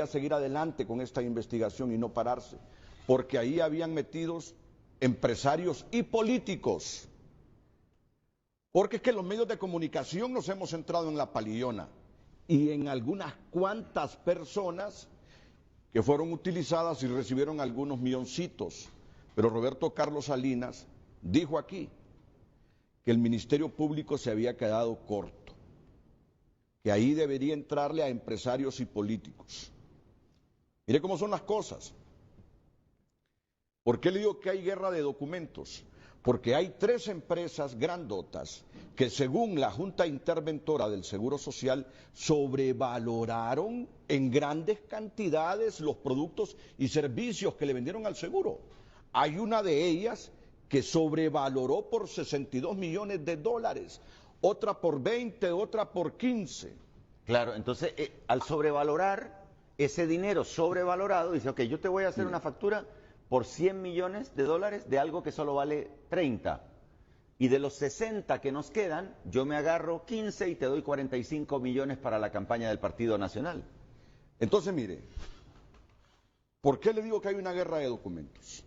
a seguir adelante con esta investigación y no pararse, porque ahí habían metidos empresarios y políticos. Porque es que los medios de comunicación nos hemos centrado en la palillona y en algunas cuantas personas que fueron utilizadas y recibieron algunos milloncitos. Pero Roberto Carlos Salinas dijo aquí que el Ministerio Público se había quedado corto, que ahí debería entrarle a empresarios y políticos. Mire cómo son las cosas. ¿Por qué le digo que hay guerra de documentos? Porque hay 3 empresas grandotas que, según la Junta Interventora del Seguro Social, sobrevaloraron en grandes cantidades los productos y servicios que le vendieron al seguro. Hay una de ellas que sobrevaloró por $62 millones, otra por 20, otra por 15. Claro, entonces al sobrevalorar ese dinero sobrevalorado, dice, ok, yo te voy a hacer una factura por $100 millones de algo que solo vale 30. Y de los 60 que nos quedan, yo me agarro 15 y te doy 45 millones para la campaña del Partido Nacional. Entonces, mire, ¿por qué le digo que hay una guerra de documentos?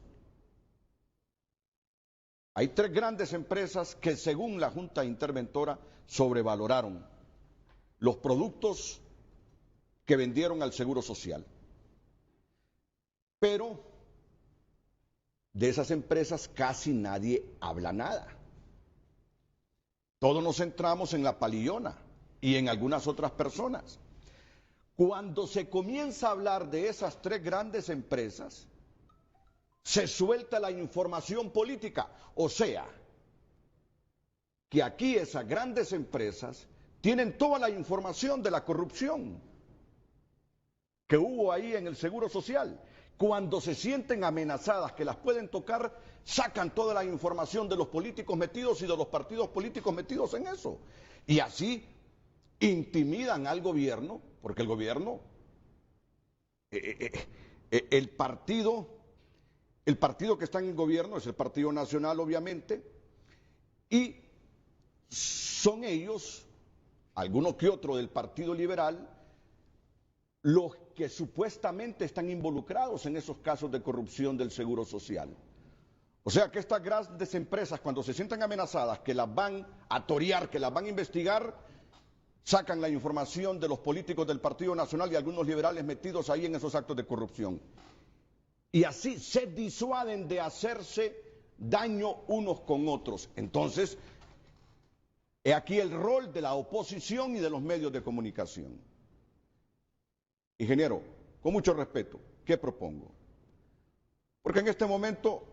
Hay 3 grandes empresas que, según la Junta Interventora, sobrevaloraron los productos que vendieron al Seguro Social. Pero de esas empresas casi nadie habla nada. Todos nos centramos en la palillona y en algunas otras personas. Cuando se comienza a hablar de esas 3 grandes empresas, se suelta la información política. O sea, que aquí esas grandes empresas tienen toda la información de la corrupción que hubo ahí en el Seguro Social. Cuando se sienten amenazadas que las pueden tocar, sacan toda la información de los políticos metidos y de los partidos políticos metidos en eso. Y así intimidan al gobierno, porque el gobierno, el partido que está en el gobierno es el Partido Nacional, obviamente, y son ellos, alguno que otro del Partido Liberal, los que supuestamente están involucrados en esos casos de corrupción del Seguro Social. O sea que estas grandes empresas, cuando se sientan amenazadas, que las van a torear, que las van a investigar, sacan la información de los políticos del Partido Nacional y algunos liberales metidos ahí en esos actos de corrupción. Y así se disuaden de hacerse daño unos con otros. Entonces, he aquí el rol de la oposición y de los medios de comunicación. Ingeniero, con mucho respeto, ¿qué propongo? Porque en este momento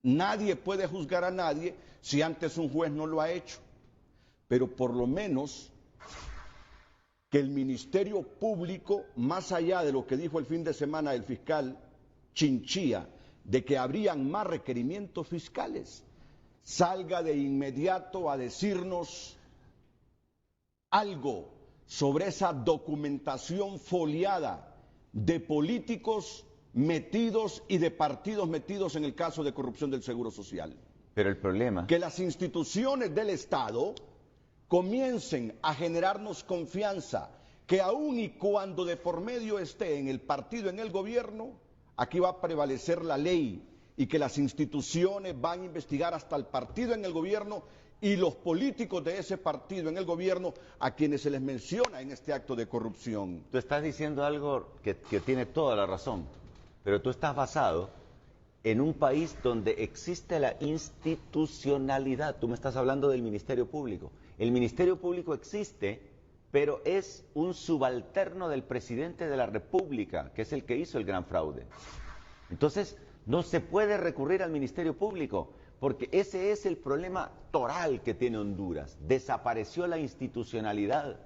nadie puede juzgar a nadie si antes un juez no lo ha hecho, pero por lo menos que el Ministerio Público, más allá de lo que dijo el fin de semana el fiscal Chinchilla, de que habrían más requerimientos fiscales, salga de inmediato a decirnos algo sobre esa documentación foliada de políticos metidos y de partidos metidos en el caso de corrupción del Seguro Social. Pero el problema... Que las instituciones del Estado comiencen a generarnos confianza, que aun y cuando de por medio esté en el partido, en el gobierno, aquí va a prevalecer la ley y que las instituciones van a investigar hasta el partido en el gobierno y los políticos de ese partido en el gobierno a quienes se les menciona en este acto de corrupción. Tú estás diciendo algo que tiene toda la razón, pero tú estás basado en un país donde existe la institucionalidad. Tú me estás hablando del Ministerio Público. El Ministerio Público existe, pero es un subalterno del presidente de la República, que es el que hizo el gran fraude. Entonces, no se puede recurrir al Ministerio Público, porque ese es el problema toral que tiene Honduras. Desapareció la institucionalidad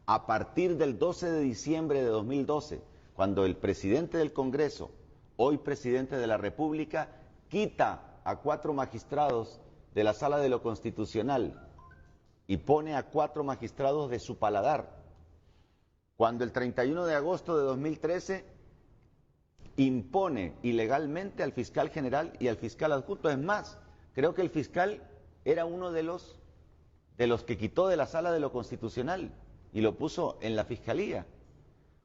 a partir del 12 de diciembre de 2012, cuando el presidente del Congreso, hoy presidente de la República, quita a 4 magistrados de la Sala de lo Constitucional y pone a 4 magistrados de su paladar. Cuando el 31 de agosto de 2013 impone ilegalmente al fiscal general y al fiscal adjunto. Es más, creo que el fiscal era uno de los que quitó de la Sala de lo Constitucional y lo puso en la Fiscalía.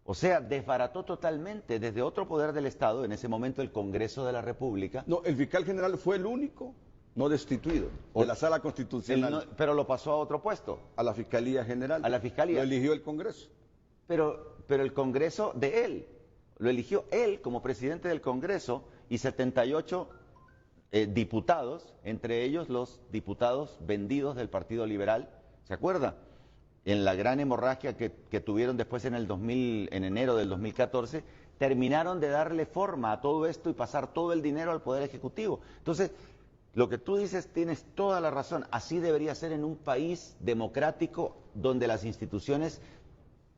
O sea, desbarató totalmente desde otro poder del Estado, en ese momento el Congreso de la República. No, el fiscal general fue el único no destituido de la Sala Constitucional. Pero lo pasó a otro puesto. A la Fiscalía General. A la Fiscalía. Lo eligió el Congreso. Pero el Congreso de él, lo eligió él como presidente del Congreso y 78 diputados, entre ellos los diputados vendidos del Partido Liberal, ¿se acuerda? En la gran hemorragia que tuvieron después en enero del 2014, terminaron de darle forma a todo esto y pasar todo el dinero al Poder Ejecutivo. Entonces, lo que tú dices tienes toda la razón, así debería ser en un país democrático donde las instituciones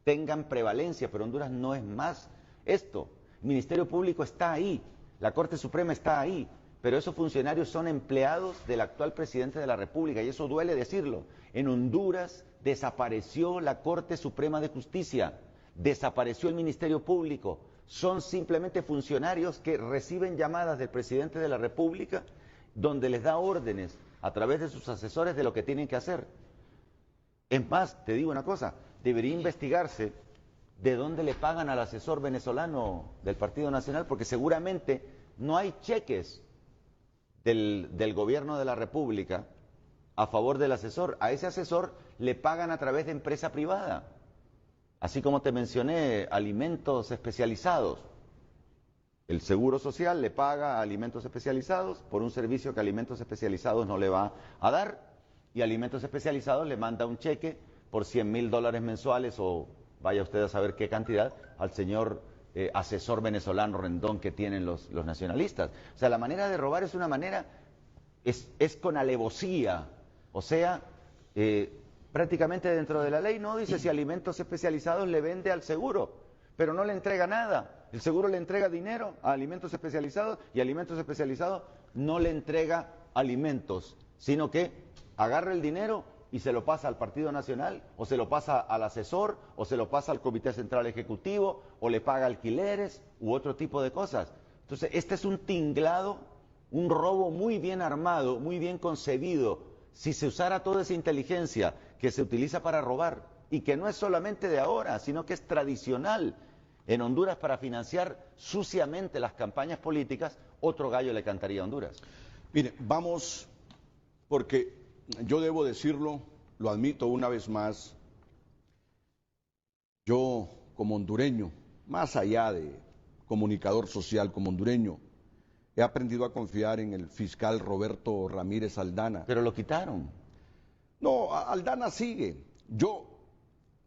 tengan prevalencia, pero Honduras no es más esto. El Ministerio Público está ahí, la Corte Suprema está ahí, pero esos funcionarios son empleados del actual presidente de la República, y eso duele decirlo. En Honduras desapareció la Corte Suprema de Justicia, desapareció el Ministerio Público, son simplemente funcionarios que reciben llamadas del presidente de la República donde les da órdenes a través de sus asesores de lo que tienen que hacer. Es más, te digo una cosa, debería investigarse de dónde le pagan al asesor venezolano del Partido Nacional, porque seguramente no hay cheques del gobierno de la República a favor del asesor. A ese asesor le pagan a través de empresa privada, así como te mencioné, alimentos especializados. El Seguro Social le paga a Alimentos Especializados por un servicio que Alimentos Especializados no le va a dar, y Alimentos Especializados le manda un cheque por $100,000 mensuales, o vaya usted a saber qué cantidad, al señor asesor venezolano Rendón que tienen los nacionalistas. O sea, la manera de robar es una manera, es con alevosía, o sea, prácticamente dentro de la ley no dice si Alimentos Especializados le vende al seguro, pero no le entrega nada. El seguro le entrega dinero a Alimentos Especializados y Alimentos Especializados no le entrega alimentos, sino que agarra el dinero y se lo pasa al Partido Nacional, o se lo pasa al asesor, o se lo pasa al Comité Central Ejecutivo, o le paga alquileres u otro tipo de cosas. Entonces, este es un tinglado, un robo muy bien armado, muy bien concebido. Si se usara toda esa inteligencia que se utiliza para robar, y que no es solamente de ahora, sino que es tradicional en Honduras para financiar suciamente las campañas políticas, otro gallo le cantaría a Honduras. Mire, vamos, porque yo debo decirlo, lo admito una vez más, yo como hondureño, más allá de comunicador social, como hondureño, he aprendido a confiar en el fiscal Roberto Ramírez Aldana. Pero lo quitaron. No, Aldana sigue.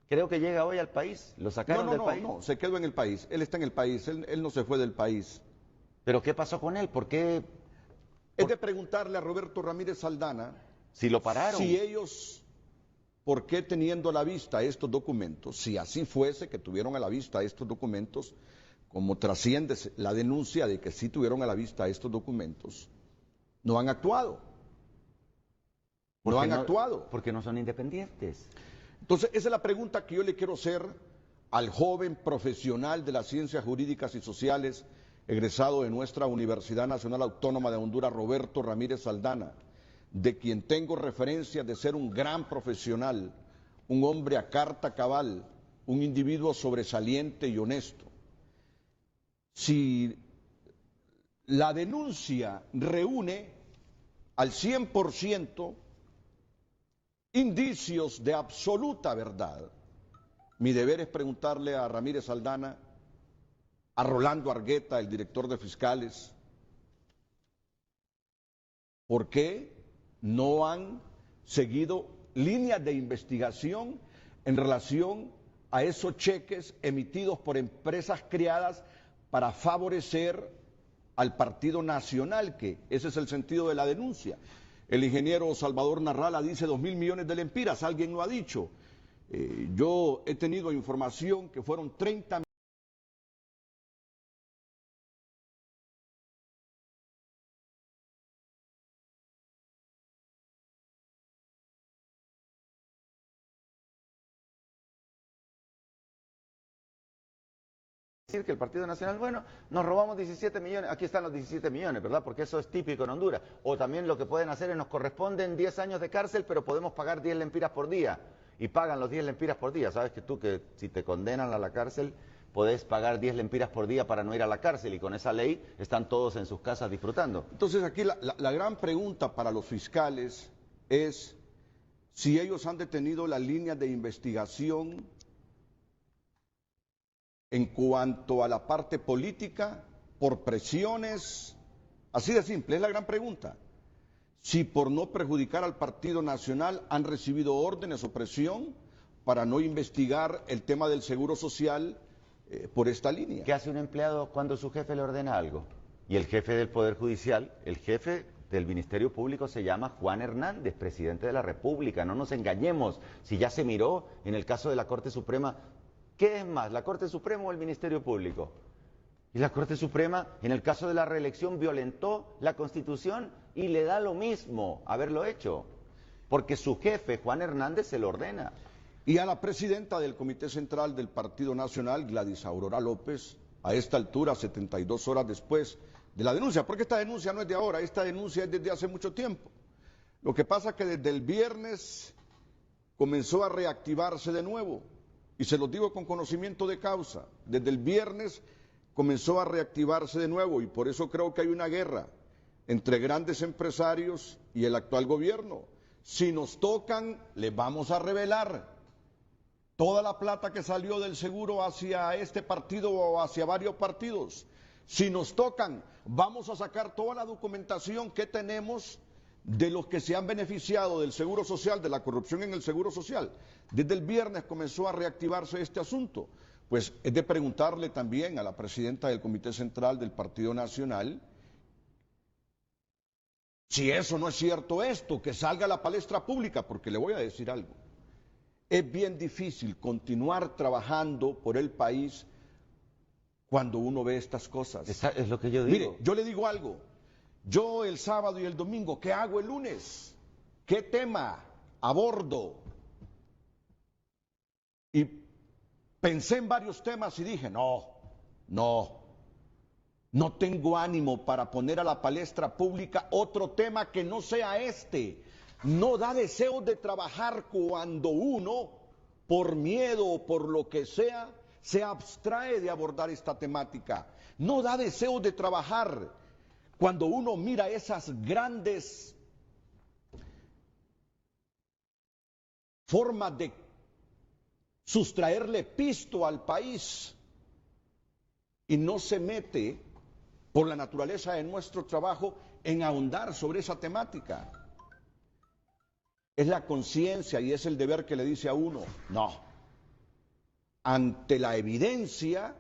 Creo que llega hoy al país, lo sacaron del país. No, se quedó en el país, él está en el país, él no se fue del país. ¿Pero qué pasó con él? ¿Por qué? Es de preguntarle a Roberto Ramírez Aldana si lo pararon. Si ellos, ¿por qué teniendo a la vista estos documentos, si así fuese que tuvieron a la vista estos documentos, como trasciende la denuncia de que sí tuvieron a la vista estos documentos, no han actuado? No han actuado. Porque no son independientes. Entonces, esa es la pregunta que yo le quiero hacer al joven profesional de las ciencias jurídicas y sociales, egresado de nuestra Universidad Nacional Autónoma de Honduras, Roberto Ramírez Aldana, de quien tengo referencia de ser un gran profesional, un hombre a carta cabal, un individuo sobresaliente y honesto. Si la denuncia reúne al 100% indicios de absoluta verdad, mi deber es preguntarle a Ramírez Aldana, a Rolando Argueta, el director de fiscales, ¿por qué no han seguido líneas de investigación en relación a esos cheques emitidos por empresas creadas para favorecer al Partido Nacional, que ese es el sentido de la denuncia? El ingeniero Salvador Narrala dice 2.000 millones de lempiras, alguien lo ha dicho. Yo he tenido información que fueron 30 decir que el Partido Nacional, bueno, nos robamos 17 millones, aquí están los 17 millones, ¿verdad? Porque eso es típico en Honduras. O también lo que pueden hacer es, nos corresponden 10 años de cárcel, pero podemos pagar 10 lempiras por día. Y pagan los 10 lempiras por día. Sabes que tú, que si te condenan a la cárcel, podés pagar 10 lempiras por día para no ir a la cárcel, y con esa ley están todos en sus casas disfrutando. Entonces aquí la gran pregunta para los fiscales es si ellos han detenido las líneas de investigación en cuanto a la parte política por presiones, así de simple, es la gran pregunta. Si por no perjudicar al Partido Nacional han recibido órdenes o presión para no investigar el tema del seguro social por esta línea. ¿Qué hace un empleado cuando su jefe le ordena algo? Y el jefe del Poder Judicial, el jefe del Ministerio Público se llama Juan Hernández, presidente de la República. No nos engañemos, si ya se miró en el caso de la Corte Suprema, ¿qué es más, la Corte Suprema o el Ministerio Público? Y la Corte Suprema, en el caso de la reelección, violentó la Constitución y le da lo mismo haberlo hecho, porque su jefe, Juan Hernández, se lo ordena. Y a la presidenta del Comité Central del Partido Nacional, Gladys Aurora López, a esta altura, 72 horas después de la denuncia, porque esta denuncia no es de ahora, esta denuncia es desde hace mucho tiempo. Lo que pasa es que desde el viernes comenzó a reactivarse de nuevo, y se lo digo con conocimiento de causa, desde el viernes comenzó a reactivarse de nuevo, y por eso creo que hay una guerra entre grandes empresarios y el actual gobierno. Si nos tocan, les vamos a revelar toda la plata que salió del seguro hacia este partido o hacia varios partidos. Si nos tocan, vamos a sacar toda la documentación que tenemos de los que se han beneficiado del seguro social, de la corrupción en el seguro social. Desde el viernes comenzó a reactivarse este asunto. Pues es de preguntarle también a la presidenta del Comité Central del Partido Nacional si eso no es cierto esto, que salga a la palestra pública, porque le voy a decir algo. Es bien difícil continuar trabajando por el país cuando uno ve estas cosas. Es lo que yo digo. Mire, yo le digo algo. Yo el sábado y el domingo, ¿qué hago el lunes? ¿Qué tema abordo? Y pensé en varios temas y dije, no tengo ánimo para poner a la palestra pública otro tema que no sea este. No da deseo de trabajar cuando uno, por miedo o por lo que sea, se abstrae de abordar esta temática. No da deseo de trabajar cuando uno mira esas grandes formas de sustraerle pisto al país y no se mete, por la naturaleza de nuestro trabajo, en ahondar sobre esa temática. Es la conciencia y es el deber que le dice a uno, no. Ante la evidencia,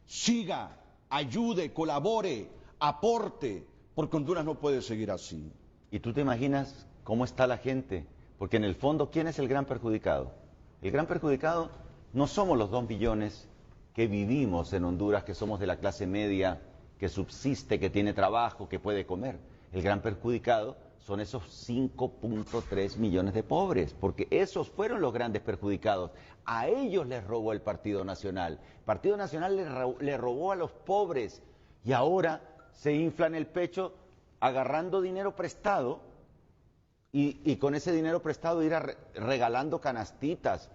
siga, ayude, colabore, aporte, porque Honduras no puede seguir así. ¿Y tú te imaginas cómo está la gente? Porque en el fondo, ¿quién es el gran perjudicado? El gran perjudicado no somos los 2 millones que vivimos en Honduras, que somos de la clase media, que subsiste, que tiene trabajo, que puede comer. El gran perjudicado son esos 5.3 millones de pobres, porque esos fueron los grandes perjudicados. A ellos les robó el Partido Nacional. El Partido Nacional le robó a los pobres y ahora se inflan el pecho agarrando dinero prestado y con ese dinero prestado ir regalando canastitas.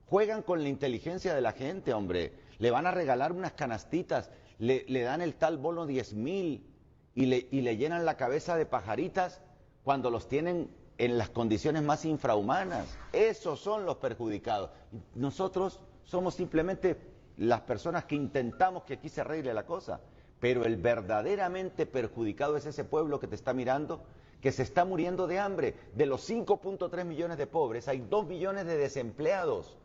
Juegan con la inteligencia de la gente, hombre. Le van a regalar unas canastitas, le dan el tal bono 10,000 y le llenan la cabeza de pajaritas cuando los tienen en las condiciones más infrahumanas. Esos son los perjudicados. Nosotros somos simplemente las personas que intentamos que aquí se arregle la cosa, pero el verdaderamente perjudicado es ese pueblo que te está mirando, que se está muriendo de hambre. De los 5.3 millones de pobres, hay 2 millones de desempleados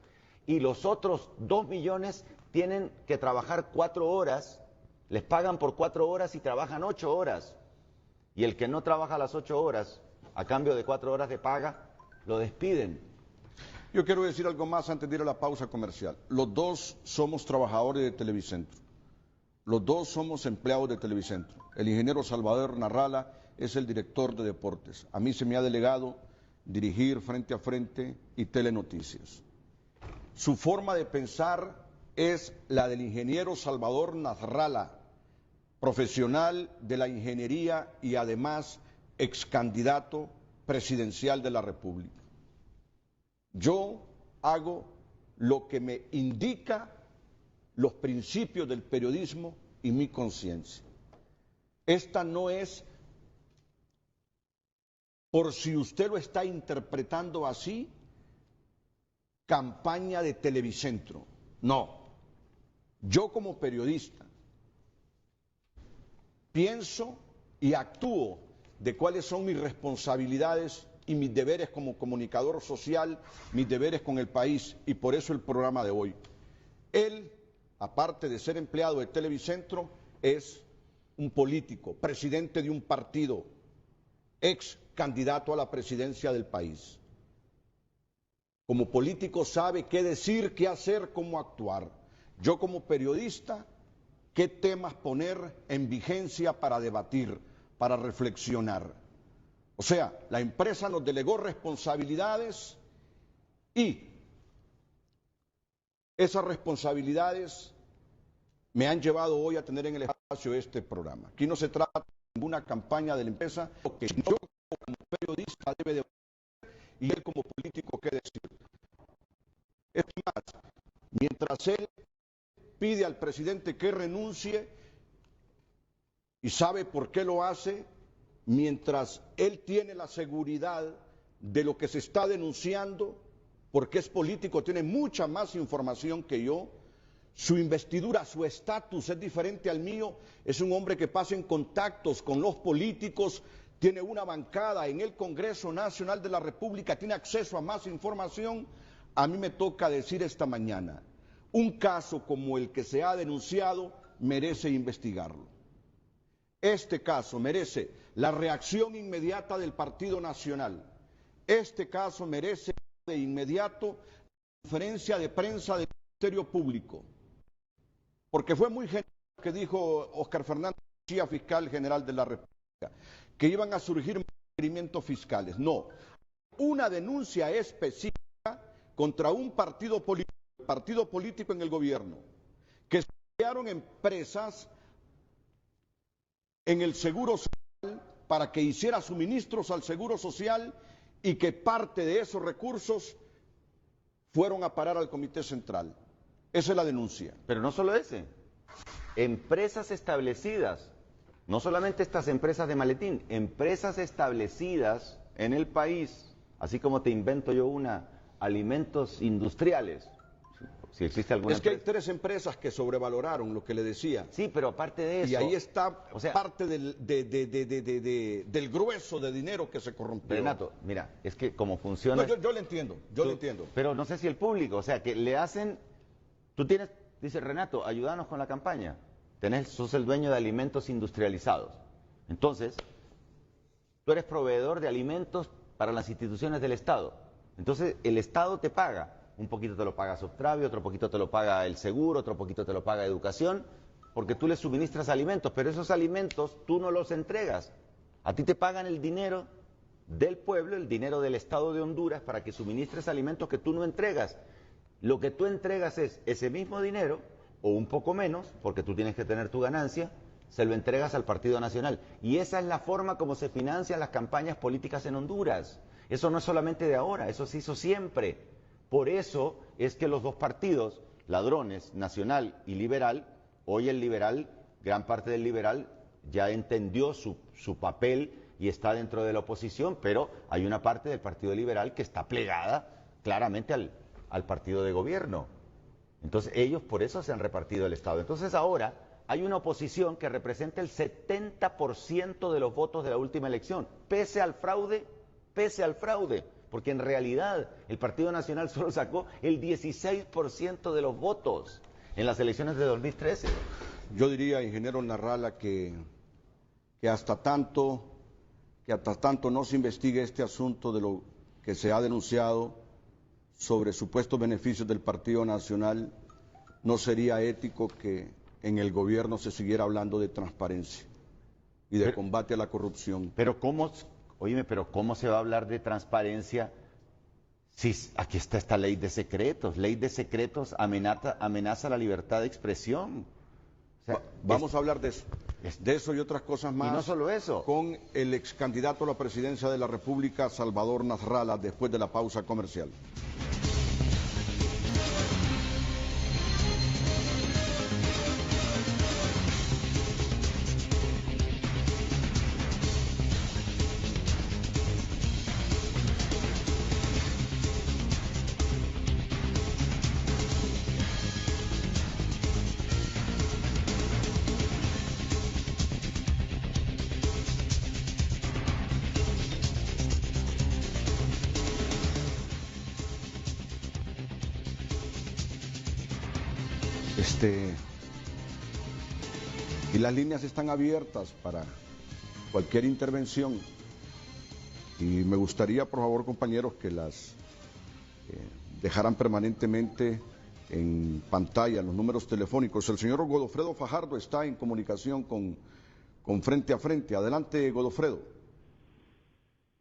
y los otros 2 millones tienen que trabajar 4 horas, les pagan por 4 horas y trabajan 8 horas. Y el que no trabaja las 8 horas, a cambio de 4 horas de paga, lo despiden. Yo quiero decir algo más antes de ir a la pausa comercial. Los dos somos trabajadores de Televicentro. Los dos somos empleados de Televicentro. El ingeniero Salvador Narrala es el director de deportes. A mí se me ha delegado dirigir Frente a Frente y Telenoticias. Su forma de pensar es la del ingeniero Salvador Narrala, profesional de la ingeniería y además ex candidato presidencial de la República. Yo hago lo que me indica los principios del periodismo y mi conciencia. Esta no es, por si usted lo está interpretando así, campaña de Televicentro. No. Yo como periodista pienso y actúo de cuáles son mis responsabilidades y mis deberes como comunicador social, mis deberes con el país, y por eso el programa de hoy. Él, aparte de ser empleado de Televicentro, es un político, presidente de un partido, ex candidato a la presidencia del país. Como político sabe qué decir, qué hacer, cómo actuar. Yo como periodista, qué temas poner en vigencia para debatir, para reflexionar. O sea, la empresa nos delegó responsabilidades y esas responsabilidades me han llevado hoy a tener en el espacio este programa. Aquí no se trata de ninguna campaña de la empresa, lo que yo como periodista debe de y él como político qué decir. Es más, mientras él pide al presidente que renuncie y sabe por qué lo hace, mientras él tiene la seguridad de lo que se está denunciando, porque es político, tiene mucha más información que yo, su investidura, su estatus es diferente al mío, es un hombre que pasa en contactos con los políticos, tiene una bancada en el Congreso Nacional de la República, tiene acceso a más información. A mí me toca decir esta mañana, un caso como el que se ha denunciado merece investigarlo. Este caso merece la reacción inmediata del Partido Nacional. Este caso merece de inmediato la conferencia de prensa del Ministerio Público. Porque fue muy general lo que dijo Óscar Fernández, fiscal general de la República, que iban a surgir requerimientos fiscales. No, una denuncia específica contra un partido político en el gobierno, que se crearon empresas en el Seguro Social para que hiciera suministros al Seguro Social y que parte de esos recursos fueron a parar al Comité Central. Esa es la denuncia. Pero no solo ese, empresas establecidas, no solamente estas empresas de maletín, empresas establecidas en el país, así como te invento yo una, alimentos industriales. Si existe alguna es que hay 3 empresas que sobrevaloraron lo que le decía. Sí, pero aparte de eso... Y ahí está parte del grueso de dinero que se corrompió. Renato, mira, es que como funciona... No, yo le entiendo, lo entiendo. Pero no sé si el público, o sea, que le hacen... Tú tienes, dice Renato, ayúdanos con la campaña. Sos el dueño de alimentos industrializados. Entonces, tú eres proveedor de alimentos para las instituciones del Estado. Entonces, el Estado te paga. Un poquito te lo paga Subtravio, otro poquito te lo paga el seguro, otro poquito te lo paga educación, porque tú le suministras alimentos, pero esos alimentos tú no los entregas. A ti te pagan el dinero del pueblo, el dinero del Estado de Honduras, para que suministres alimentos que tú no entregas. Lo que tú entregas es ese mismo dinero, o un poco menos, porque tú tienes que tener tu ganancia, se lo entregas al Partido Nacional. Y esa es la forma como se financian las campañas políticas en Honduras. Eso no es solamente de ahora, eso se hizo siempre. Por eso es que los dos partidos, ladrones, Nacional y Liberal, hoy el Liberal, gran parte del Liberal, ya entendió su papel y está dentro de la oposición, pero hay una parte del Partido Liberal que está plegada claramente al partido de gobierno. Entonces ellos por eso se han repartido el Estado. Entonces ahora hay una oposición que representa el 70% de los votos de la última elección, pese al fraude, porque en realidad el Partido Nacional solo sacó el 16% de los votos en las elecciones de 2013. Yo diría, ingeniero Narrala, que hasta tanto no se investigue este asunto de lo que se ha denunciado sobre supuestos beneficios del Partido Nacional, no sería ético que en el gobierno se siguiera hablando de transparencia y de combate a la corrupción. Pero ¿cómo se va a hablar de transparencia si aquí está esta ley de secretos? Ley de secretos amenaza la libertad de expresión. O sea, vamos a hablar de eso y otras cosas más. Y no solo eso. Con el ex candidato a la presidencia de la República, Salvador Nasralla, después de la pausa comercial. Y las líneas están abiertas para cualquier intervención. Y me gustaría, por favor, compañeros, que las dejaran permanentemente en pantalla los números telefónicos. El señor Godofredo Fajardo está en comunicación con Frente a Frente. Adelante, Godofredo.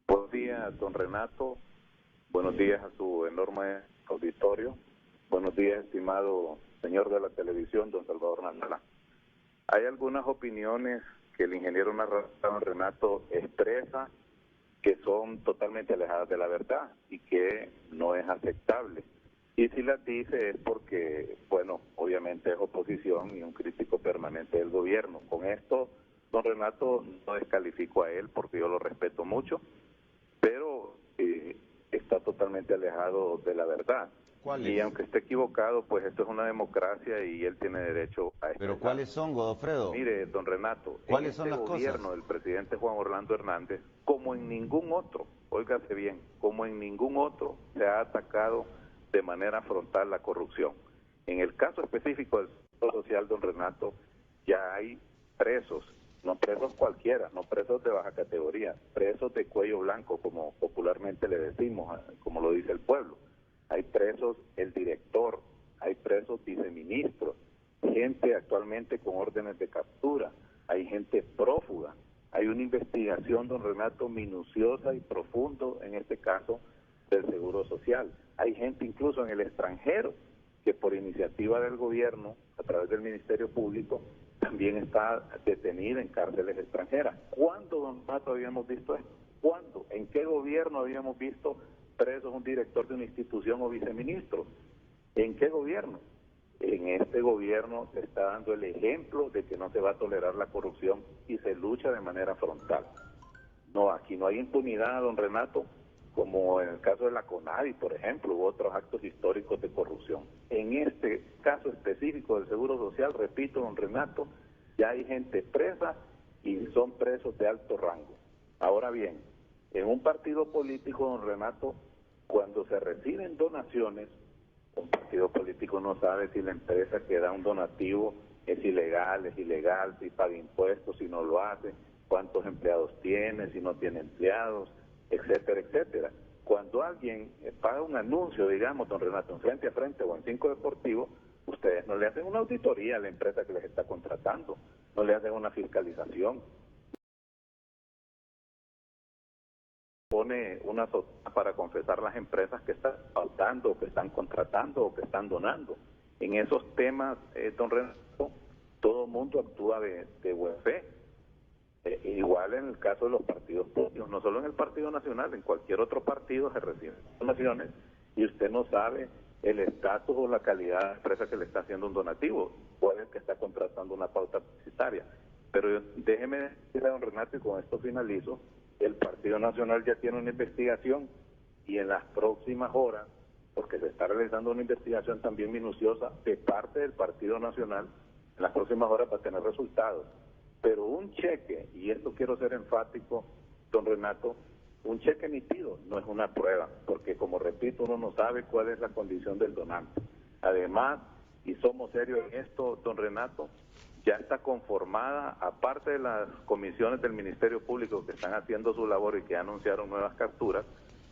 Buenos días, don Renato. Buenos días a su enorme auditorio. Buenos días, estimado señor de la televisión, don Salvador Narrala. Hay algunas opiniones que el ingeniero don Renato expresa que son totalmente alejadas de la verdad y que no es aceptable. Y si las dice es porque, bueno, obviamente es oposición y un crítico permanente del gobierno. Con esto, don Renato, no descalifico a él porque yo lo respeto mucho, pero está totalmente alejado de la verdad. Y aunque esté equivocado, pues esto es una democracia y él tiene derecho a expresar. ¿Pero cuáles son, Godofredo? Mire, don Renato, ¿cuáles son las gobierno del presidente Juan Orlando Hernández, como en ningún otro, óigase bien, como en ningún otro se ha atacado de manera frontal la corrupción. En el caso específico del sector social, don Renato, ya hay presos, no presos cualquiera, no presos de baja categoría, presos de cuello blanco, como popularmente le decimos, como lo dice el pueblo. Hay presos el director, hay presos viceministros, gente actualmente con órdenes de captura, hay gente prófuga, hay una investigación, don Renato, minuciosa y profundo, en este caso, del Seguro Social. Hay gente incluso en el extranjero que por iniciativa del gobierno, a través del Ministerio Público, también está detenida en cárceles extranjeras. ¿Cuándo, don Renato, habíamos visto esto? ¿Cuándo? ¿En qué gobierno habíamos visto presos un director de una institución o viceministro? ¿En qué gobierno? En este gobierno se está dando el ejemplo de que no se va a tolerar la corrupción y se lucha de manera frontal. No, aquí no hay impunidad, don Renato, como en el caso de la CONADI, por ejemplo, u otros actos históricos de corrupción. En este caso específico del Seguro Social, repito, don Renato, ya hay gente presa y son presos de alto rango. Ahora bien, en un partido político, don Renato, cuando se reciben donaciones, un partido político no sabe si la empresa que da un donativo es ilegal, si paga impuestos, si no lo hace, cuántos empleados tiene, si no tiene empleados, etcétera, etcétera. Cuando alguien paga un anuncio, digamos, don Renato, en Frente a Frente o en Cinco Deportivo, ustedes no le hacen una auditoría a la empresa que les está contratando, no le hacen una fiscalización. Pone una sotana para confesar las empresas que están faltando, o que están contratando, o que están donando. En esos temas, don Renato, todo el mundo actúa de buen fe. Igual en el caso de los partidos políticos, no solo en el Partido Nacional, en cualquier otro partido se reciben donaciones y usted no sabe el estatus o la calidad de la empresa que le está haciendo un donativo, o el que está contratando una pauta publicitaria. Pero déjeme decirle a don Renato, y con esto finalizo, el Partido Nacional ya tiene una investigación y en las próximas horas, porque se está realizando una investigación también minuciosa de parte del Partido Nacional, en las próximas horas va a tener resultados. Pero un cheque, y esto quiero ser enfático, don Renato, un cheque emitido no es una prueba, porque como repito, uno no sabe cuál es la condición del donante. Además, y somos serios en esto, don Renato, ya está conformada, aparte de las comisiones del Ministerio Público que están haciendo su labor y que anunciaron nuevas capturas,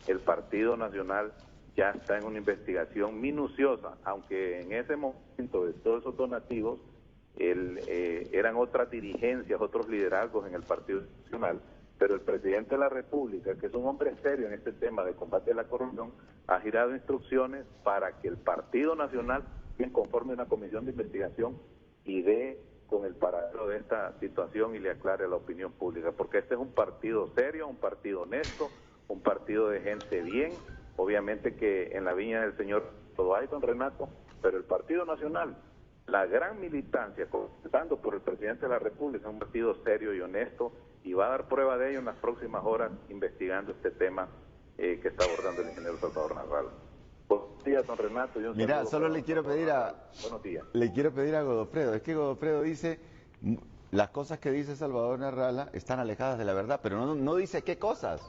el Partido Nacional ya está en una investigación minuciosa, aunque en ese momento de todos esos donativos eran otras dirigencias, otros liderazgos en el Partido Nacional, pero el presidente de la República, que es un hombre serio en este tema de combate a la corrupción, ha girado instrucciones para que el Partido Nacional conforme una comisión de investigación y dé con el paradero de esta situación y le aclare a la opinión pública, porque este es un partido serio, un partido honesto, un partido de gente bien. Obviamente que en la viña del Señor todo hay, don Renato, pero el Partido Nacional, la gran militancia, comenzando por el presidente de la República, es un partido serio y honesto, y va a dar prueba de ello en las próximas horas investigando este tema que está abordando el ingeniero Salvador Narrala. Buenos días, don Renato. Mira, solo le quiero pedir Buenos días. Le quiero pedir a Godofredo, es que Godofredo dice, las cosas que dice Salvador Narrala están alejadas de la verdad, pero no dice qué cosas.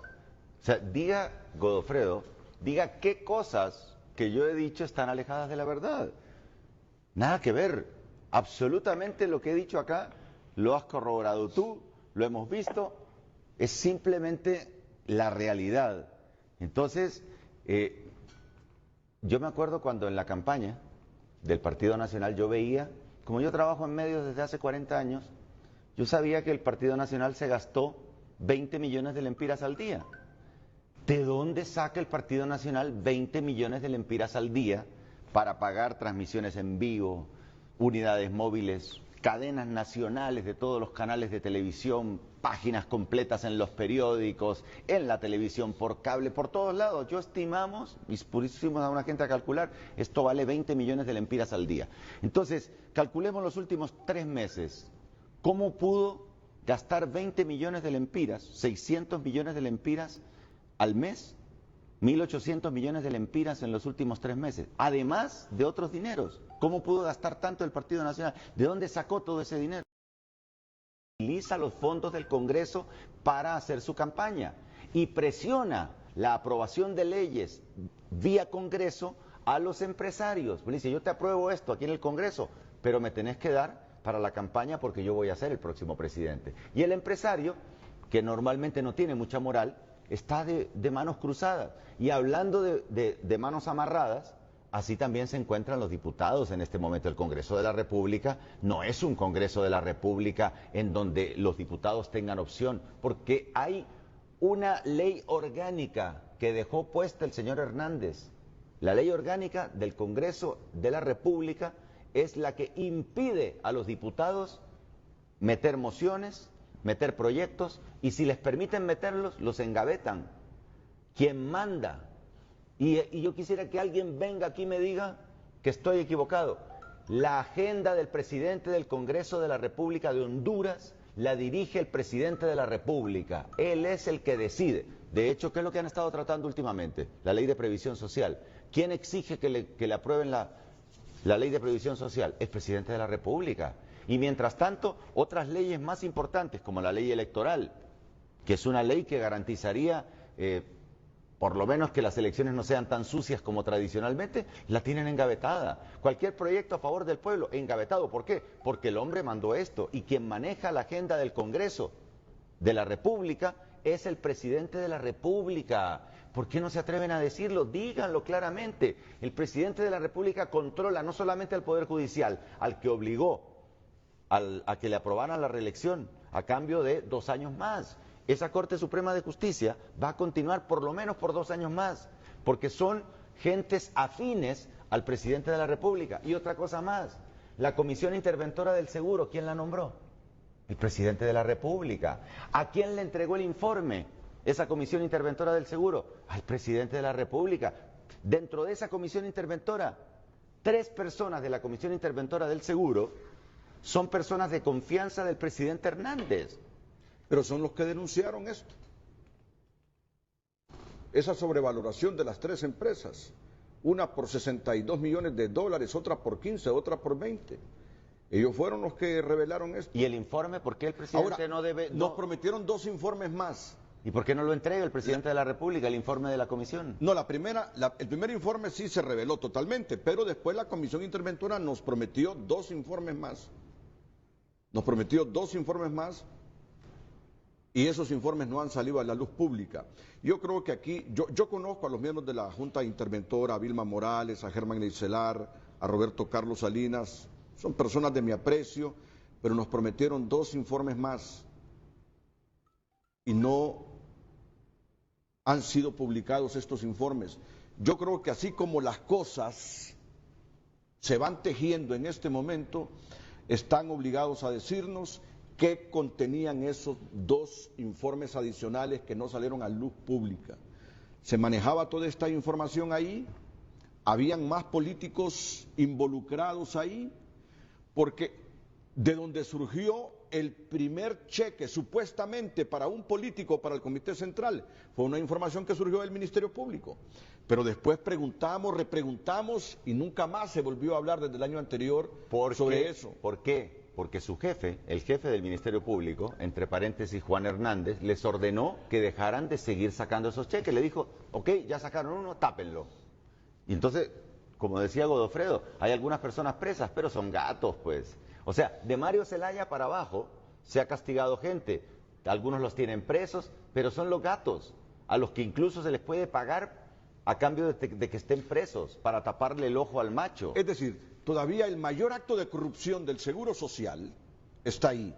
O sea, diga, Godofredo, diga qué cosas que yo he dicho están alejadas de la verdad. Nada que ver. Absolutamente lo que he dicho acá, lo has corroborado tú, lo hemos visto, es simplemente la realidad. Entonces, yo me acuerdo cuando en la campaña del Partido Nacional yo veía, como yo trabajo en medios desde hace 40 años, yo sabía que el Partido Nacional se gastó 20 millones de lempiras al día. ¿De dónde saca el Partido Nacional 20 millones de lempiras al día para pagar transmisiones en vivo, unidades móviles, cadenas nacionales de todos los canales de televisión, páginas completas en los periódicos, en la televisión por cable, por todos lados? Yo estimamos, y pusimos a una gente a calcular, esto vale 20 millones de lempiras al día. Entonces, calculemos los últimos 3 meses. ¿Cómo pudo gastar 20 millones de lempiras, 600 millones de lempiras al mes, 1.800 millones de lempiras en los últimos 3 meses, además de otros dineros? ¿Cómo pudo gastar tanto el Partido Nacional? ¿De dónde sacó todo ese dinero? Utiliza los fondos del Congreso para hacer su campaña y presiona la aprobación de leyes vía Congreso a los empresarios. Le dice, yo te apruebo esto aquí en el Congreso, pero me tenés que dar para la campaña porque yo voy a ser el próximo presidente. Y el empresario, que normalmente no tiene mucha moral, está de manos cruzadas. Y hablando de manos amarradas, así también se encuentran los diputados en este momento. El Congreso de la República no es un Congreso de la República en donde los diputados tengan opción, porque hay una ley orgánica que dejó puesta el señor Hernández. La ley orgánica del Congreso de la República es la que impide a los diputados meter mociones, meter proyectos, y si les permiten meterlos, los engavetan. ¿Quién manda? Y yo quisiera que alguien venga aquí y me diga que estoy equivocado. La agenda del presidente del Congreso de la República de Honduras la dirige el presidente de la República. Él es el que decide. De hecho, ¿qué es lo que han estado tratando últimamente? La ley de previsión social. ¿Quién exige que le aprueben la ley de previsión social? El presidente de la República. Y mientras tanto, otras leyes más importantes, como la ley electoral, que es una ley que garantizaría, por lo menos que las elecciones no sean tan sucias como tradicionalmente, la tienen engavetada. Cualquier proyecto a favor del pueblo, engavetado. ¿Por qué? Porque el hombre mandó esto, y quien maneja la agenda del Congreso de la República es el presidente de la República. ¿Por qué no se atreven a decirlo? Díganlo claramente. El presidente de la República controla no solamente al Poder Judicial, al que obligó a que le aprobaran la reelección a cambio de 2 años más. Esa Corte Suprema de Justicia va a continuar por lo menos por 2 años más, porque son gentes afines al presidente de la República. Y otra cosa más, la Comisión Interventora del Seguro, ¿quién la nombró? El presidente de la República. ¿A quién le entregó el informe esa Comisión Interventora del Seguro? Al presidente de la República. Dentro de esa Comisión Interventora, 3 personas de la Comisión Interventora del Seguro son personas de confianza del presidente Hernández. Pero son los que denunciaron esto. Esa sobrevaloración de las 3 empresas. Una por $62 millones, otra por 15, otra por 20. Ellos fueron los que revelaron esto. ¿Y el informe? ¿Por qué el presidente Ahora, no debe...? nos prometieron 2 informes más. ¿Y por qué no lo entrega el presidente de la República, el informe de la comisión? No, el primer informe sí se reveló totalmente, pero después la Comisión Interventora nos prometió 2 informes más. Nos prometió 2 informes más, y esos informes no han salido a la luz pública. Yo creo que aquí, yo conozco a los miembros de la Junta Interventora, a Vilma Morales, a Germán Eicelar, a Roberto Carlos Salinas, son personas de mi aprecio, pero nos prometieron 2 informes más y no han sido publicados estos informes. Yo creo que así como las cosas se van tejiendo en este momento, están obligados a decirnos qué contenían esos 2 informes adicionales que no salieron a luz pública. Se manejaba toda esta información ahí, habían más políticos involucrados ahí, porque de donde surgió el primer cheque supuestamente para un político para el Comité Central fue una información que surgió del Ministerio Público. Pero después preguntamos, repreguntamos y nunca más se volvió a hablar desde el año anterior sobre eso. ¿Por qué? Porque su jefe, el jefe del Ministerio Público, entre paréntesis Juan Hernández, les ordenó que dejaran de seguir sacando esos cheques. Le dijo, ok, ya sacaron uno, tápenlo. Y entonces como decía Godofredo, hay algunas personas presas, pero son gatos, pues. O sea, de Mario Zelaya para abajo se ha castigado gente. Algunos los tienen presos, pero son los gatos, a los que incluso se les puede pagar a cambio de que estén presos, para taparle el ojo al macho. Es decir, todavía el mayor acto de corrupción del Seguro Social está ahí,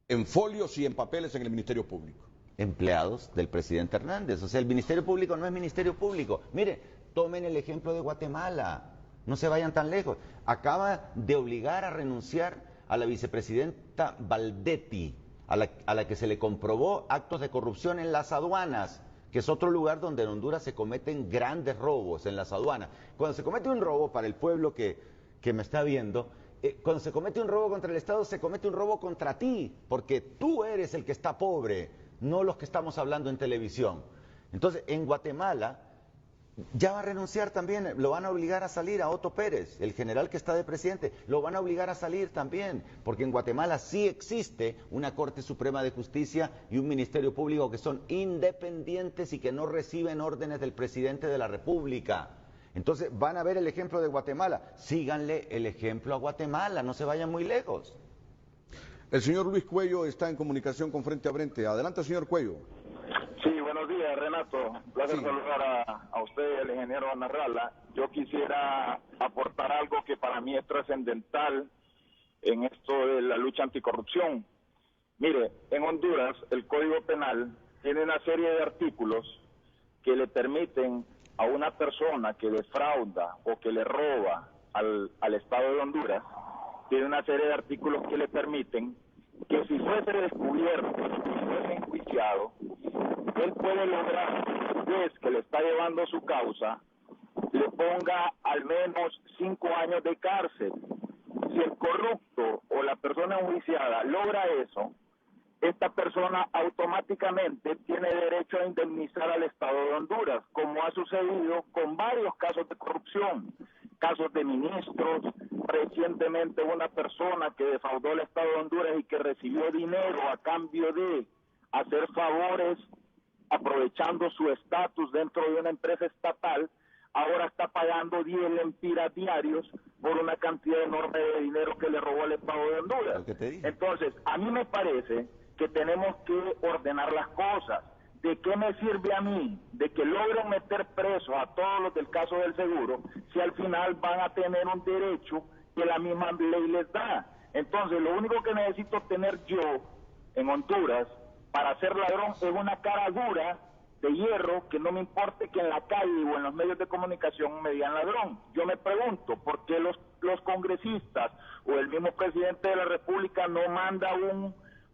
en folios y en papeles en el Ministerio Público. Empleados del presidente Hernández. O sea, el Ministerio Público no es Ministerio Público. Mire, tomen el ejemplo de Guatemala, no se vayan tan lejos. Acaba de obligar a renunciar a la vicepresidenta Valdetti, a la que se le comprobó actos de corrupción en las aduanas, que es otro lugar donde en Honduras se cometen grandes robos, en las aduanas. Cuando se comete un robo, para el pueblo que me está viendo, cuando se comete un robo contra el Estado, se comete un robo contra ti, porque tú eres el que está pobre, no los que estamos hablando en televisión. Entonces, en Guatemala ya va a renunciar también, lo van a obligar a salir a Otto Pérez, el general que está de presidente, lo van a obligar a salir también, porque en Guatemala sí existe una Corte Suprema de Justicia y un Ministerio Público que son independientes y que no reciben órdenes del presidente de la República. Entonces van a ver el ejemplo de Guatemala, síganle el ejemplo a Guatemala, no se vayan muy lejos. El señor Luis Cuello está en comunicación con Frente a Frente. Adelante, señor Cuello. Sí, buenos días, Renato. Un placer saludar a usted, el ingeniero Narrala. Yo quisiera aportar algo que para mí es trascendental en esto de la lucha anticorrupción. Mire, en Honduras el Código Penal tiene una serie de artículos que le permiten a una persona que defrauda o que le roba al Estado de Honduras, tiene una serie de artículos que le permiten que si fuese descubierto, si fuese enjuiciado, él puede lograr que el juez que le está llevando su causa le ponga al menos 5 años de cárcel. Si el corrupto o la persona enjuiciada logra eso, esta persona automáticamente tiene derecho a indemnizar al Estado de Honduras, como ha sucedido con varios casos de corrupción, casos de ministros, recientemente una persona que defraudó al Estado de Honduras y que recibió dinero a cambio de hacer favores aprovechando su estatus dentro de una empresa estatal, ahora está pagando 10 lempiras diarios por una cantidad enorme de dinero que le robó al Estado de Honduras. Entonces, a mí me parece que tenemos que ordenar las cosas. ¿De qué me sirve a mí de que logren meter presos a todos los del caso del seguro si al final van a tener un derecho que la misma ley les da? Entonces, lo único que necesito tener yo en Honduras para ser ladrón es una cara dura de hierro, que no me importe que en la calle o en los medios de comunicación me digan ladrón. Yo me pregunto, ¿por qué los congresistas o el mismo presidente de la República no manda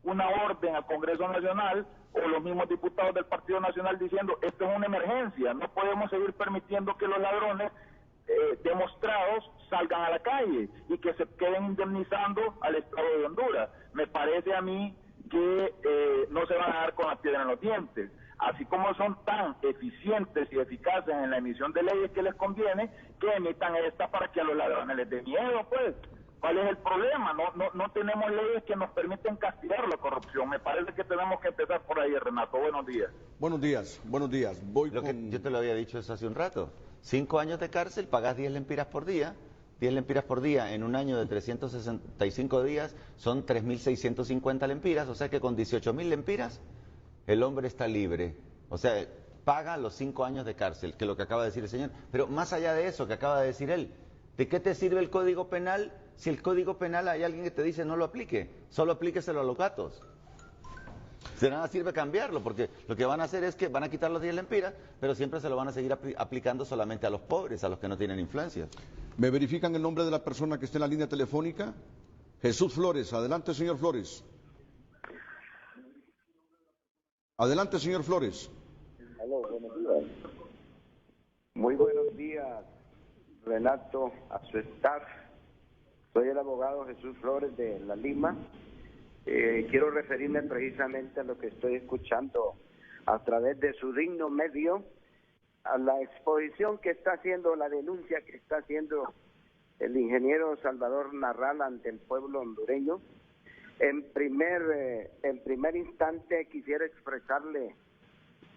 una orden al Congreso Nacional o los mismos diputados del Partido Nacional diciendo esto es una emergencia, no podemos seguir permitiendo que los ladrones demostrados salgan a la calle y que se queden indemnizando al Estado de Honduras? Me parece a mí que no se van a dar con la piedra en los dientes. Así como son tan eficientes y eficaces en la emisión de leyes que les conviene, que emitan esta para que a los ladrones les dé miedo, pues. ¿Cuál es el problema? No tenemos leyes que nos permiten castigar la corrupción. Me parece que tenemos que empezar por ahí, Renato. Buenos días. Buenos días, buenos días. Yo te lo había dicho eso hace un rato. 5 años de cárcel, pagás 10 lempiras por día. 10 lempiras por día en un año de 365 días son 3.650 lempiras, o sea que con 18.000 lempiras el hombre está libre. O sea, paga los 5 años de cárcel, que es lo que acaba de decir el señor. Pero más allá de eso que acaba de decir él, ¿de qué te sirve el Código Penal si el Código Penal hay alguien que te dice no lo aplique? Solo aplíqueselo a los gatos. De nada sirve cambiarlo, porque lo que van a hacer es que van a quitar los 10 lempiras, pero siempre se lo van a seguir aplicando solamente a los pobres, a los que no tienen influencia. ¿Me verifican el nombre de la persona que está en la línea telefónica? Jesús Flores. Adelante, señor Flores. Adelante, señor Flores. Aló, buenos días. Muy buenos días, Renato, a su staff. Soy el abogado Jesús Flores de La Lima. Quiero referirme precisamente a lo que estoy escuchando a través de su digno medio, a la exposición que está haciendo, la denuncia que está haciendo el ingeniero Salvador Narrala ante el pueblo hondureño. En primer instante quisiera expresarle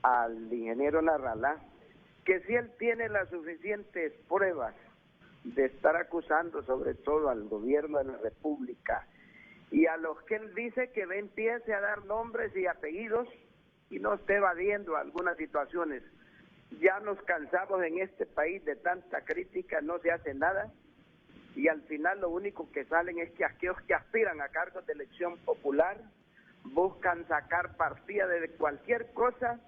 al ingeniero Narrala que si él tiene las suficientes pruebas de estar acusando sobre todo al gobierno de la República y a los que él dice que empiece a dar nombres y apellidos y no esté evadiendo algunas situaciones. Ya nos cansamos en este país de tanta crítica, no se hace nada y al final lo único que salen es que aquellos que aspiran a cargos de elección popular buscan sacar partida de cualquier cosa,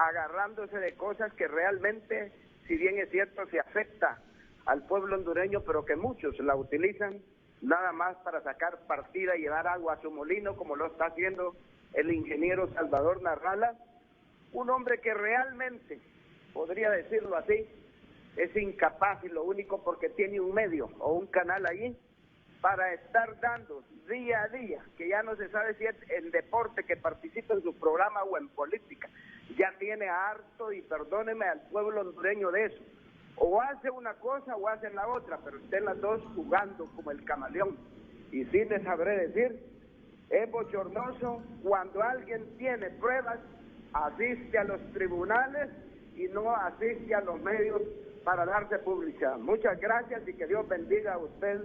agarrándose de cosas que realmente, si bien es cierto, se afecta al pueblo hondureño, pero que muchos la utilizan nada más para sacar partida y llevar agua a su molino, como lo está haciendo el ingeniero Salvador Narrala, un hombre que realmente, podría decirlo así, es incapaz y lo único porque tiene un medio o un canal allí para estar dando día a día, que ya no se sabe si es en deporte que participa en su programa o en política, ya tiene harto y perdóneme al pueblo hondureño de eso. O hace una cosa o hace la otra, pero estén las dos jugando como el camaleón. Y sí les sabré decir, es bochornoso cuando alguien tiene pruebas, asiste a los tribunales y no asiste a los medios para darse publicidad. Muchas gracias y que Dios bendiga a usted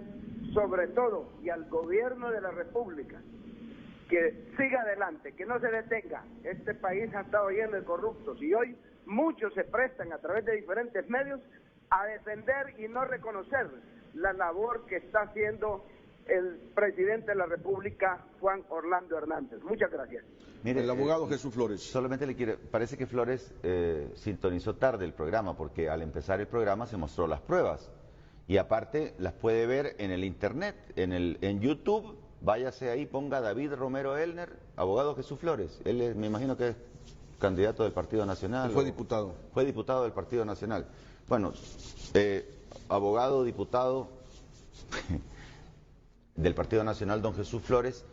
sobre todo y al gobierno de la República. Que siga adelante, que no se detenga. Este país ha estado lleno de corruptos y hoy muchos se prestan a través de diferentes medios a defender y no reconocer la labor que está haciendo el presidente de la República, Juan Orlando Hernández. Muchas gracias. Mire, el abogado Jesús Flores. Solamente parece que Flores sintonizó tarde el programa, porque al empezar el programa se mostró las pruebas. Y aparte las puede ver en el internet, en YouTube, váyase ahí, ponga David Romero Elner, abogado Jesús Flores. Él me imagino que es candidato del Partido Nacional. Fue diputado. Fue diputado del Partido Nacional. Bueno, abogado, diputado del Partido Nacional, don Jesús Flores.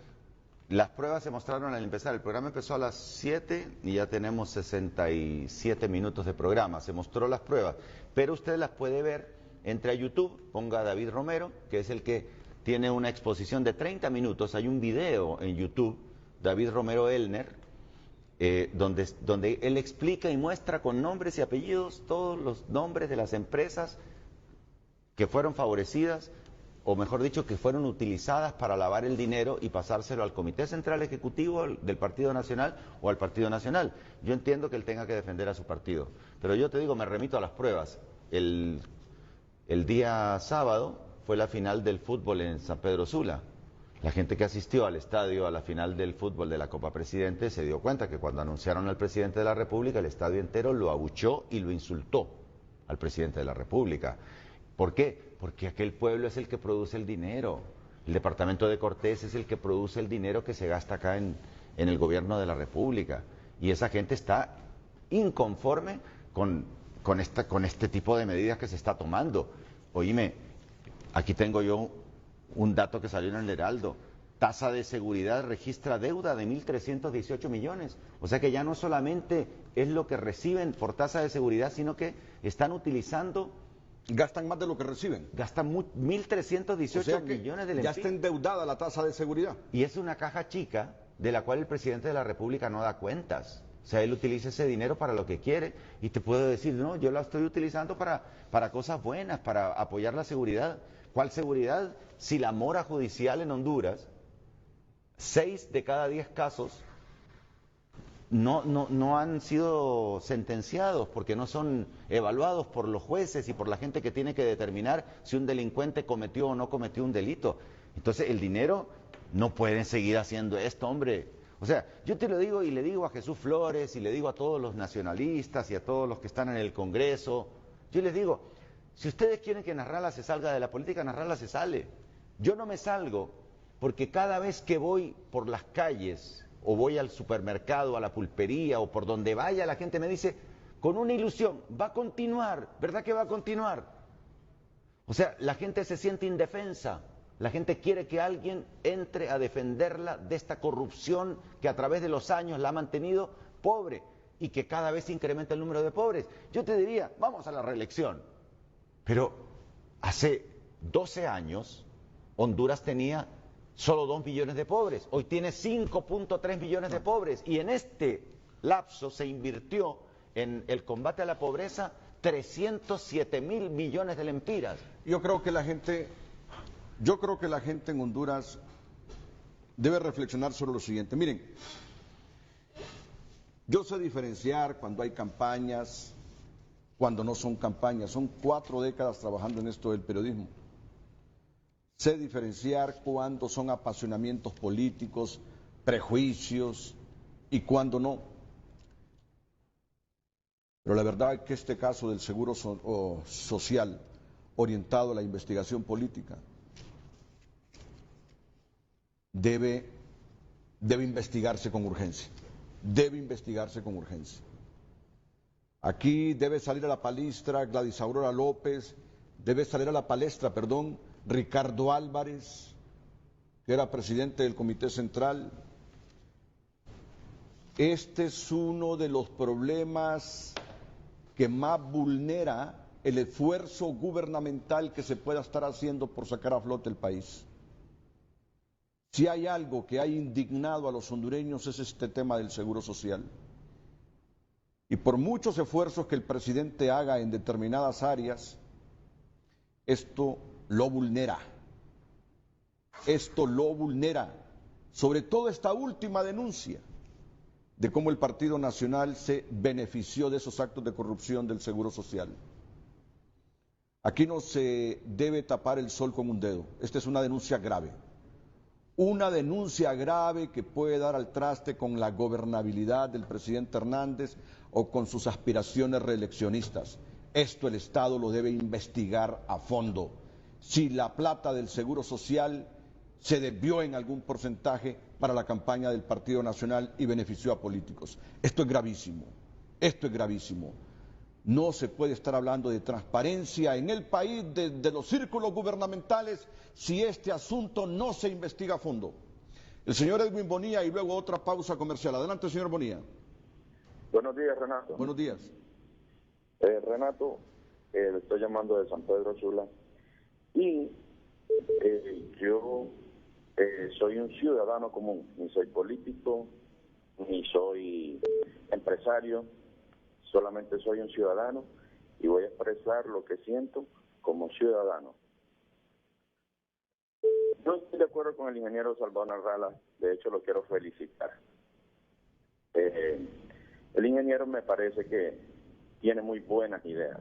Las pruebas se mostraron al empezar. El programa empezó a las 7 y ya tenemos 67 minutos de programa. Se mostró las pruebas, pero usted las puede ver. Entre a YouTube, ponga David Romero, que es el que tiene una exposición de 30 minutos. Hay un video en YouTube, David Romero Elner, donde él explica y muestra con nombres y apellidos todos los nombres de las empresas que fueron favorecidas, o mejor dicho, que fueron utilizadas para lavar el dinero y pasárselo al Comité Central Ejecutivo del Partido Nacional o al Partido Nacional. Yo entiendo que él tenga que defender a su partido, pero yo te digo, me remito a las pruebas. El día sábado fue la final del fútbol en San Pedro Sula. La gente que asistió al estadio a la final del fútbol de la Copa Presidente se dio cuenta que cuando anunciaron al presidente de la República, el estadio entero lo abuchó y lo insultó al presidente de la República. ¿Por qué? Porque aquel pueblo es el que produce el dinero. El departamento de Cortés es el que produce el dinero que se gasta acá en el gobierno de la República. Y esa gente está inconforme con este tipo de medidas que se está tomando. Oíme, aquí tengo yo un dato que salió en el Heraldo. Tasa de seguridad registra deuda de 1.318 millones. O sea que ya no solamente es lo que reciben por tasa de seguridad, sino que están utilizando... Gastan más de lo que reciben. Gastan 1.318 millones de lempiras. Ya está endeudada la tasa de seguridad. Y es una caja chica de la cual el presidente de la República no da cuentas. O sea, él utiliza ese dinero para lo que quiere y te puedo decir, no, yo la estoy utilizando para cosas buenas, para apoyar la seguridad. ¿Cuál seguridad? Si la mora judicial en Honduras, 6 de cada 10 casos no han sido sentenciados porque no son evaluados por los jueces y por la gente que tiene que determinar si un delincuente cometió o no cometió un delito. Entonces el dinero, no pueden seguir haciendo esto, hombre. O sea, yo te lo digo y le digo a Jesús Flores y le digo a todos los nacionalistas y a todos los que están en el Congreso, yo les digo, si ustedes quieren que Narrala se salga de la política, Narrala se sale. Yo no me salgo porque cada vez que voy por las calles o voy al supermercado, a la pulpería o por donde vaya, la gente me dice, con una ilusión, va a continuar, ¿verdad que va a continuar? O sea, la gente se siente indefensa. La gente quiere que alguien entre a defenderla de esta corrupción que a través de los años la ha mantenido pobre y que cada vez incrementa el número de pobres. Yo te diría, vamos a la reelección. Pero hace 12 años Honduras tenía solo 2 millones de pobres. Hoy tiene 5.3 millones de pobres. Y en este lapso se invirtió en el combate a la pobreza 307.000 millones de lempiras. Yo creo que la gente en Honduras debe reflexionar sobre lo siguiente. Miren, yo sé diferenciar cuando hay campañas, cuando no son campañas. Son 4 décadas trabajando en esto del periodismo. Sé diferenciar cuando son apasionamientos políticos, prejuicios y cuando no. Pero la verdad es que este caso del seguro social orientado a la investigación política debe investigarse con urgencia. Debe investigarse con urgencia. Aquí debe salir a la palestra Gladys Aurora López, debe salir a la palestra, Ricardo Álvarez, que era presidente del Comité Central. Este es uno de los problemas que más vulnera el esfuerzo gubernamental que se pueda estar haciendo por sacar a flote el país. Si hay algo que ha indignado a los hondureños es este tema del seguro social. Y por muchos esfuerzos que el presidente haga en determinadas áreas, esto lo vulnera. Esto lo vulnera. Sobre todo esta última denuncia de cómo el Partido Nacional se benefició de esos actos de corrupción del seguro social. Aquí no se debe tapar el sol con un dedo. Esta es una denuncia grave. Una denuncia grave que puede dar al traste con la gobernabilidad del presidente Hernández o con sus aspiraciones reeleccionistas. Esto el Estado lo debe investigar a fondo. Si la plata del Seguro Social se desvió en algún porcentaje para la campaña del Partido Nacional y benefició a políticos. Esto es gravísimo. Esto es gravísimo. No se puede estar hablando de transparencia en el país de los círculos gubernamentales si este asunto no se investiga a fondo. El señor Edwin Bonilla y luego otra pausa comercial. Adelante, señor Bonilla. Buenos días, Renato. Buenos días. Renato, le estoy llamando de San Pedro Sula y yo soy un ciudadano común, ni soy político, ni soy empresario, solamente soy un ciudadano y voy a expresar lo que siento como ciudadano. No estoy de acuerdo con el ingeniero Salvador Narrala, de hecho lo quiero felicitar. El ingeniero me parece que tiene muy buenas ideas,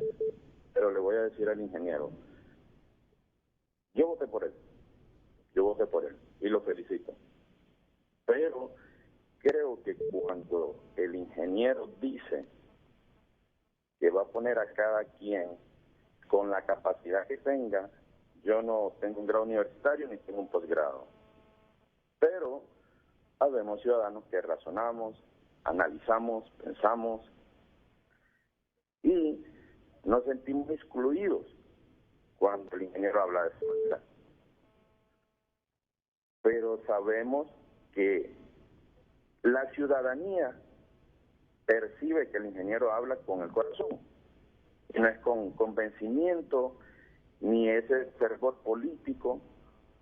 pero le voy a decir al ingeniero, yo voté por él y lo felicito. Pero creo que cuando el ingeniero dice que va a poner a cada quien con la capacidad que tenga, yo no tengo un grado universitario ni tengo un posgrado, pero habemos ciudadanos que razonamos, analizamos, pensamos y nos sentimos excluidos cuando el ingeniero habla de seguridad. Pero sabemos que la ciudadanía percibe que el ingeniero habla con el corazón, y no es con convencimiento, ni ese fervor político,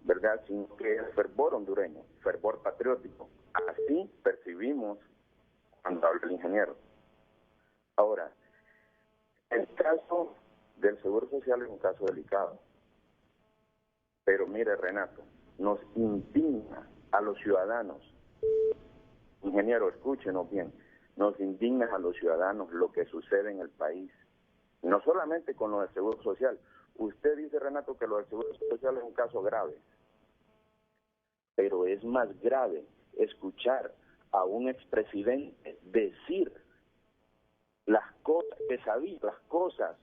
¿verdad?, sino que es fervor hondureño, fervor patriótico. Así percibimos cuando habla el ingeniero. Ahora, el caso del Seguro Social es un caso delicado. Pero mire, Renato, nos indigna a los ciudadanos. Ingeniero, escúchenos bien. Nos indigna a los ciudadanos lo que sucede en el país. No solamente con lo del Seguro Social. Usted dice, Renato, que lo del Seguro Social es un caso grave. Pero es más grave escuchar a un expresidente decir las cosas que sabía, las cosas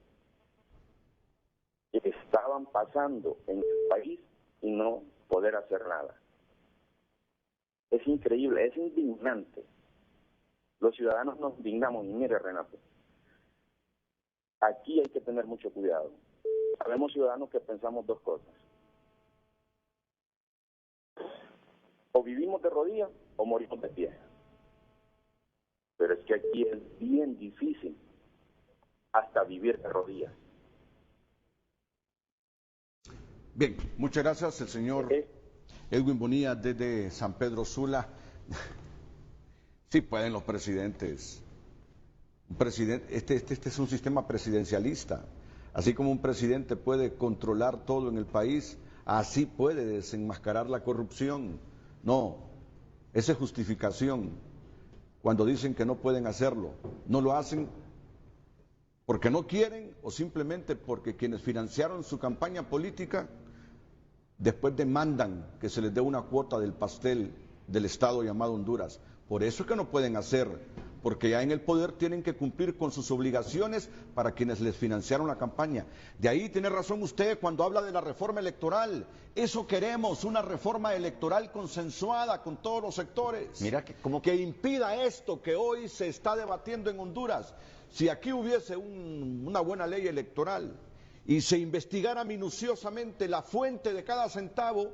que estaban pasando en el país y no poder hacer nada. Es increíble, es indignante. Los ciudadanos nos indignamos. Y mire, Renato, aquí hay que tener mucho cuidado. Sabemos ciudadanos que pensamos dos cosas. O vivimos de rodillas o morimos de pie. Pero es que aquí es bien difícil hasta vivir de rodillas. Bien, muchas gracias, el señor Edwin Bonilla desde San Pedro Sula. Sí pueden los presidentes Este es un sistema presidencialista. Así como un presidente puede controlar todo en el país, así puede desenmascarar la corrupción. No, esa es justificación. Cuando dicen que no pueden hacerlo, no lo hacen porque no quieren o simplemente porque quienes financiaron su campaña política después demandan que se les dé una cuota del pastel del Estado llamado Honduras. Por eso es que no pueden hacer, porque ya en el poder tienen que cumplir con sus obligaciones para quienes les financiaron la campaña. De ahí tiene razón usted cuando habla de la reforma electoral. Eso queremos, una reforma electoral consensuada con todos los sectores. Mira que impida esto que hoy se está debatiendo en Honduras. Si aquí hubiese una buena ley electoral y se investigara minuciosamente la fuente de cada centavo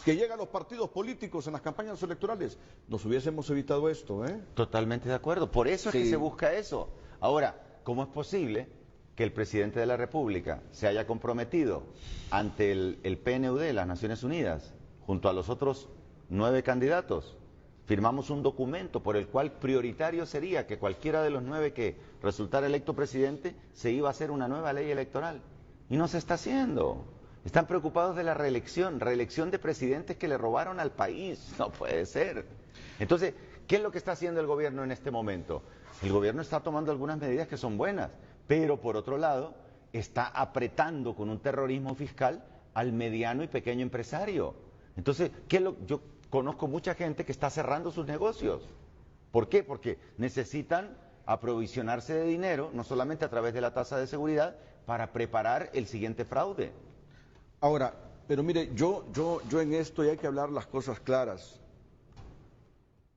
que llega a los partidos políticos en las campañas electorales, nos hubiésemos evitado esto, ¿eh? Totalmente de acuerdo, por eso es que se busca eso. Ahora, ¿cómo es posible que el presidente de la República se haya comprometido ante el PNUD, las Naciones Unidas, junto a los otros 9 candidatos? Firmamos un documento por el cual prioritario sería que cualquiera de los 9 que resultara electo presidente se iba a hacer una nueva ley electoral. Y no se está haciendo. Están preocupados de la reelección de presidentes que le robaron al país. No puede ser. Entonces, ¿qué es lo que está haciendo el gobierno en este momento? El gobierno está tomando algunas medidas que son buenas, pero por otro lado, está apretando con un terrorismo fiscal al mediano y pequeño empresario. Entonces, yo conozco mucha gente que está cerrando sus negocios. ¿Por qué? Porque necesitan aprovisionarse de dinero, no solamente a través de la tasa de seguridad, para preparar el siguiente fraude. Ahora, pero mire, yo en esto, y hay que hablar las cosas claras.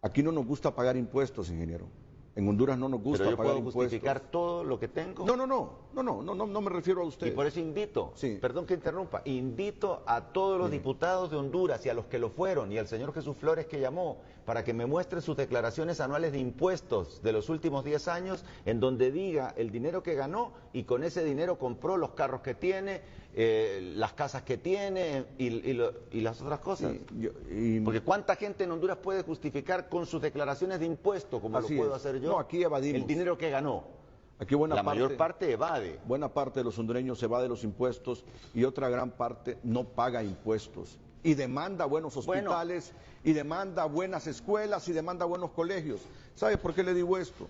Aquí no nos gusta pagar impuestos, ingeniero. En Honduras no nos gusta pagar impuestos. ¿Pero yo puedo justificar todo lo que tengo? No me refiero a usted. Y por eso invito, sí, perdón que interrumpa, invito a todos los diputados de Honduras y a los que lo fueron y al señor Jesús Flores que llamó para que me muestren sus declaraciones anuales de impuestos de los últimos 10 años en donde diga el dinero que ganó y con ese dinero compró los carros que tiene, las casas que tiene y las otras cosas. Porque ¿cuánta gente en Honduras puede justificar con sus declaraciones de impuestos, como lo puedo hacer yo, aquí evadimos el dinero que ganó? Aquí mayor parte evade. Buena parte de los hondureños evade los impuestos y otra gran parte no paga impuestos. Y demanda buenos hospitales, y demanda buenas escuelas, y demanda buenos colegios. ¿Sabe por qué le digo esto?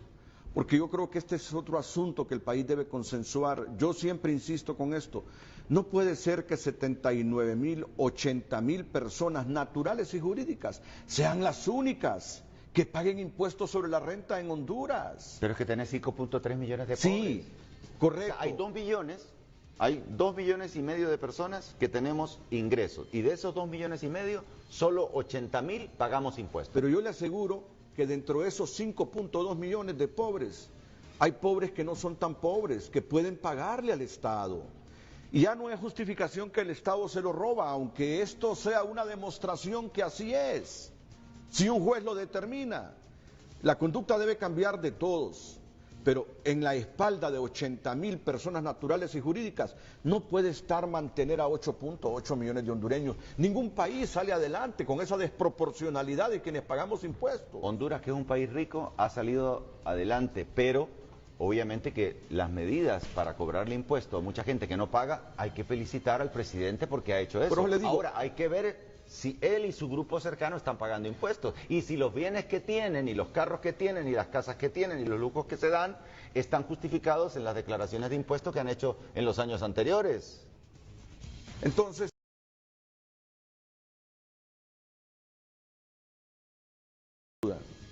Porque yo creo que este es otro asunto que el país debe consensuar. Yo siempre insisto con esto. No puede ser que 79,000, 80,000 personas naturales y jurídicas sean las únicas que paguen impuestos sobre la renta en Honduras. Pero es que tenés 5.3 millones de pobres. Sí, correcto. O sea, hay 2 millones y medio de personas que tenemos ingresos. Y de esos 2 millones y medio, solo 80,000 pagamos impuestos. Pero yo le aseguro que dentro de esos 5.2 millones de pobres, hay pobres que no son tan pobres, que pueden pagarle al Estado. Y ya no es justificación que el Estado se lo roba, aunque esto sea una demostración que así es. Si un juez lo determina, la conducta debe cambiar de todos, pero en la espalda de 80,000 personas naturales y jurídicas no puede estar mantener a 8.8 millones de hondureños. Ningún país sale adelante con esa desproporcionalidad de quienes pagamos impuestos. Honduras, que es un país rico, ha salido adelante, pero obviamente que las medidas para cobrarle impuestos a mucha gente que no paga, hay que felicitar al presidente porque ha hecho eso. Pero le digo, ahora hay que ver si él y su grupo cercano están pagando impuestos y si los bienes que tienen y los carros que tienen y las casas que tienen y los lujos que se dan están justificados en las declaraciones de impuestos que han hecho en los años anteriores. Entonces,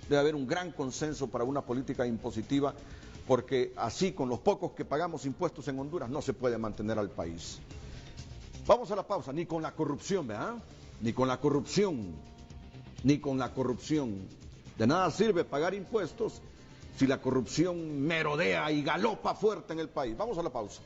debe haber un gran consenso para una política impositiva, porque así, con los pocos que pagamos impuestos en Honduras, no se puede mantener al país. Vamos a la pausa. Ni con la corrupción, ¿verdad? Ni con la corrupción. De nada sirve pagar impuestos si la corrupción merodea y galopa fuerte en el país. Vamos a la pausa.